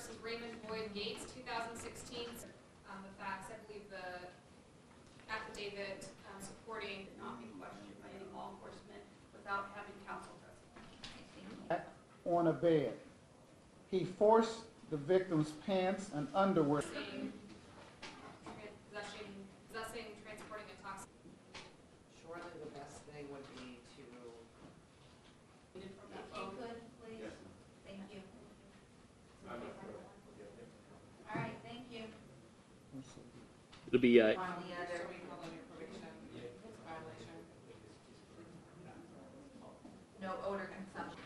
versus Raymond Boyd Gates, 2016. The facts, I believe the affidavit supporting did not be questioned by any law enforcement without having counsel present. On a bed. He forced the victim's pants and underwear. Possessing, transporting a toxic. Surely the best thing would be to... If you could, please. Yes. Thank you. I'm not sure. All right, thank you. It'll be On the other... Should we call on your probation? Violation? No odor consumption.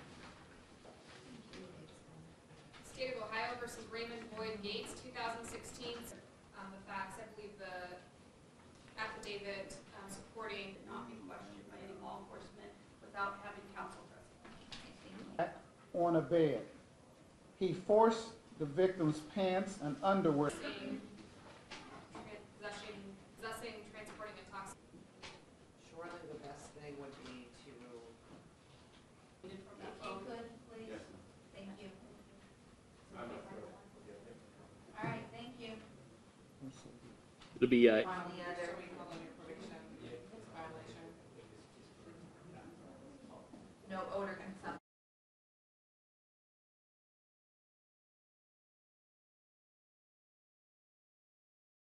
State of Ohio versus Raymond Boyd Gates, 2016. The facts, I believe the affidavit supporting did not be questioned by any law enforcement without having counsel present. On a bed. He forced the victim's pants and underwear. Possessing, transporting a toxic. Surely the best thing would be to... If you could, please. Yes. Thank you. I'm not sure. All right, thank you. it'll be On the other...